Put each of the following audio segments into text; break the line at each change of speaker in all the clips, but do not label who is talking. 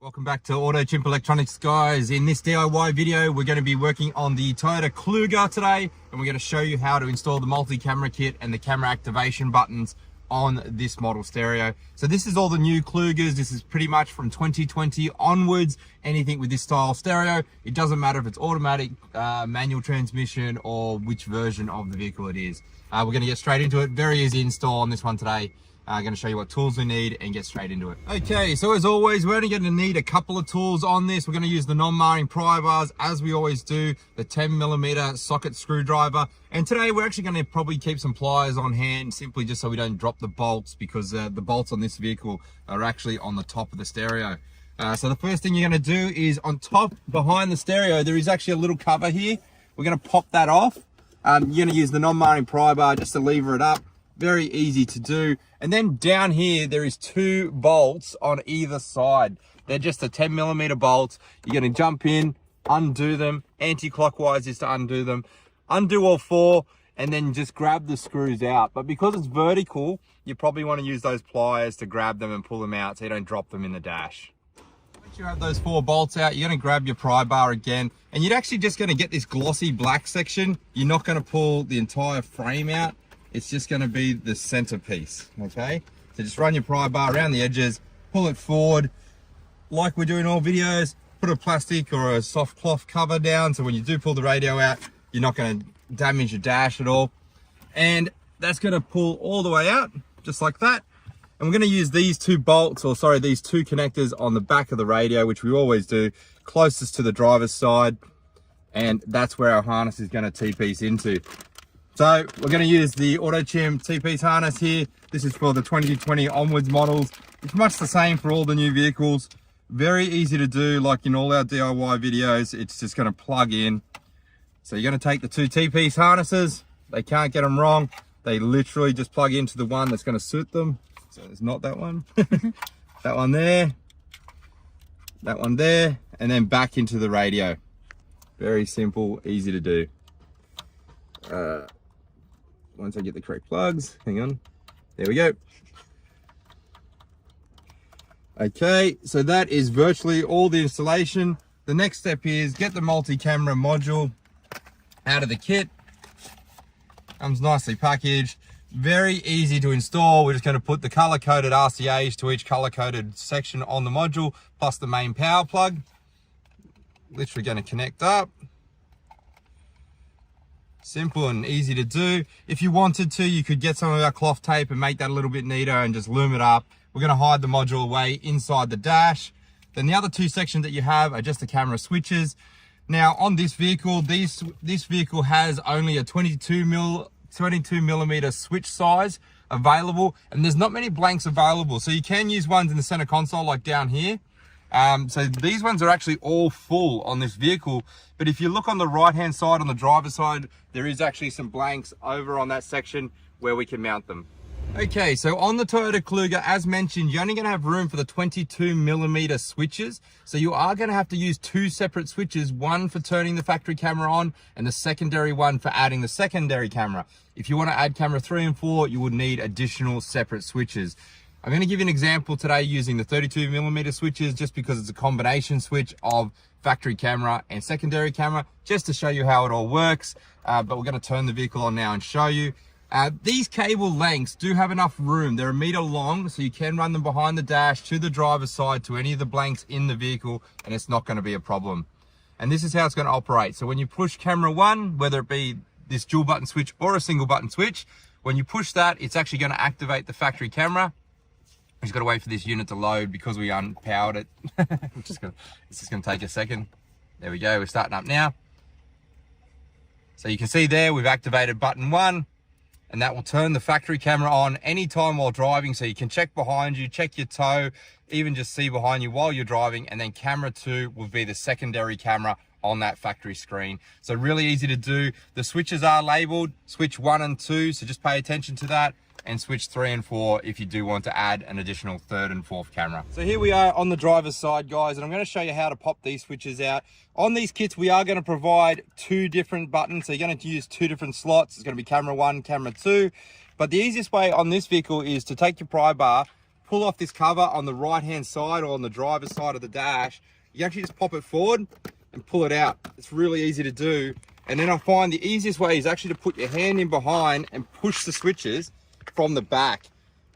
Welcome back to AutoChimp Electronics, guys. In this DIY video, we're going to be working on the Toyota KLUGER today, and we're going to show you how to install the multi-camera kit and the camera activation buttons on this model stereo. So this is all the new KLUGERs. This is pretty much from 2020 onwards. Anything with this style stereo, it doesn't matter if it's automatic, manual transmission, or which version of the vehicle it is. We're going to get straight into it. Very easy install on this one today. I'm going to show you what tools we need and get straight into it. Okay, so as always, we're only going to need a couple of tools on this. We're going to use the non-marring pry bars, as we always do, the 10mm socket screwdriver. And today we're actually going to probably keep some pliers on hand, simply just so we don't drop the bolts, because the bolts on this vehicle are actually on the top of the stereo. So the first thing you're going to do is on top, behind the stereo, there is actually a little cover here. We're going to pop that off. You're going to use the non-marring pry bar just to lever it up. Very easy to do. And then down here, there is two bolts on either side. They're just the 10mm bolts. You're going to jump in, undo them. Anti-clockwise is to undo them. Undo all four, and then just grab the screws out. But because it's vertical, you probably want to use those pliers to grab them and pull them out so you don't drop them in the dash. Once you have those four bolts out, you're going to grab your pry bar again, and you're actually just going to get this glossy black section. You're not going to pull the entire frame out. It's just going to be the centerpiece, okay? So just run your pry bar around the edges, pull it forward, like we do in all videos. Put a plastic or a soft cloth cover down, so when you do pull the radio out, you're not going to damage your dash at all. And that's going to pull all the way out, just like that. And we're going to use these two bolts, or sorry, these two connectors on the back of the radio, which we always do, closest to the driver's side. And that's where our harness is going to T-piece into. So we're going to use the AutoChimp T-piece harness here. This is for the 2020 onwards models. It's much the same for all the new vehicles. Very easy to do, like in all our DIY videos. It's just going to plug in. So you're going to take the two T-piece harnesses. They can't get them wrong. They literally just plug into the one that's going to suit them. So it's not that one. That one there. That one there. And then back into the radio. Very simple, easy to do. Once I get the correct plugs, hang on, there we go. Okay, so that is virtually all the installation. The next step is get the multi-camera module out of the kit. Comes nicely packaged, very easy to install. We're just going to put the color-coded RCAs to each color-coded section on the module, plus the main power plug. Literally going to connect up. Simple and easy to do. If you wanted to, you could get some of our cloth tape and make that a little bit neater and just loom it up. We're going to hide the module away inside the dash. Then the other two sections that you have are just the camera switches. Now on this vehicle, this vehicle has only a 22mm switch size available, and there's not many blanks available. So you can use ones in the center console like down here. So these ones are actually all full on this vehicle, but if you look on the right hand side, on the driver's side, there is actually some blanks over on that section where we can mount them. Okay, so on the Toyota KLUGER, as mentioned, you're only going to have room for the 22mm switches. So you are going to have to use two separate switches, one for turning the factory camera on and the secondary one for adding the secondary camera. If you want to add camera 3 and 4, you would need additional separate switches. I'm going to give you an example today using the 32mm switches, just because it's a combination switch of factory camera and secondary camera, just to show you how it all works. But we're going to turn the vehicle on now and show you. These cable lengths do have enough room. They're 1 meter long, so you can run them behind the dash to the driver's side to any of the blanks in the vehicle, and it's not going to be a problem. And this is how it's going to operate. So when you push camera 1, whether it be this dual button switch or a single button switch, when you push that, it's actually going to activate the factory camera. We just got to wait for this unit to load because we unpowered it. It's just going to take a second. There we go. We're starting up now. So you can see there, we've activated button 1, and that will turn the factory camera on anytime while driving. So you can check behind you, check your toe, even just see behind you while you're driving. And then camera 2 will be the secondary camera on that factory screen. So really easy to do. The switches are labeled switch 1 and 2. So just pay attention to that. And switch 3 and 4 if you do want to add an additional 3rd and 4th camera. So here we are on the driver's side, guys, and I'm going to show you how to pop these switches out. On these kits, we are going to provide 2 different buttons. So you're going to use 2 different slots. It's going to be camera 1, camera 2. But the easiest way on this vehicle is to take your pry bar, pull off this cover on the right hand side or on the driver's side of the dash, you actually just pop it forward and pull it out. It's really easy to do. And then I find the easiest way is actually to put your hand in behind and push the switches from the back.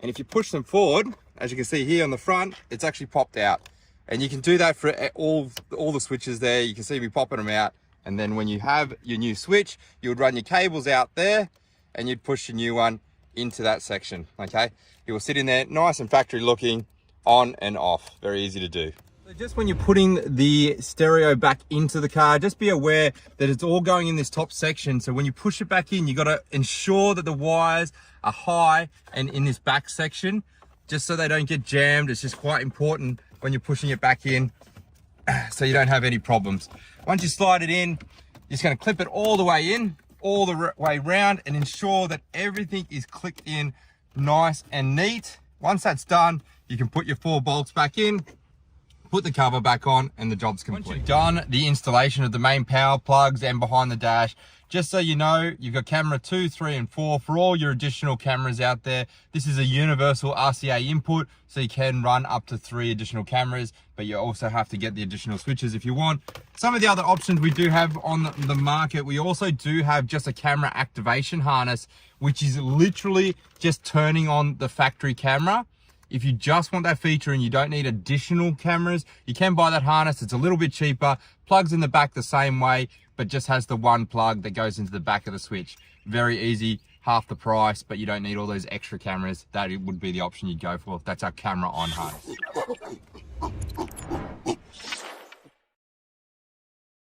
And if you push them forward, as you can see here on the front, it's actually popped out. And you can do that for all the switches there. You can see me popping them out. And then when you have your new switch, you would run your cables out there and you'd push your new one into that section, okay? It will sit in there, nice and factory looking, on and off. Very easy to do. So just when you're putting the stereo back into the car, just be aware that it's all going in this top section. So when you push it back in, you got to ensure that the wires are high and in this back section, just so they don't get jammed. It's just quite important when you're pushing it back in so you don't have any problems. Once you slide it in, you're just going to clip it all the way in, all the way round, and ensure that everything is clicked in nice and neat. Once that's done, you can put your 4 bolts back in, put the cover back on, and the job's complete. Once you've done the installation of the main power plugs and behind the dash, just so you know, you've got camera 2, 3, and 4 for all your additional cameras out there. This is a universal RCA input, so you can run up to 3 additional cameras, but you also have to get the additional switches if you want. Some of the other options we do have on the market, we also do have just a camera activation harness, which is literally just turning on the factory camera. If you just want that feature and you don't need additional cameras, you can buy that harness. It's a little bit cheaper, plugs in the back the same way, but just has the one plug that goes into the back of the switch. Very easy, half the price, but you don't need all those extra cameras. That would be the option you'd go for. That's our camera on harness.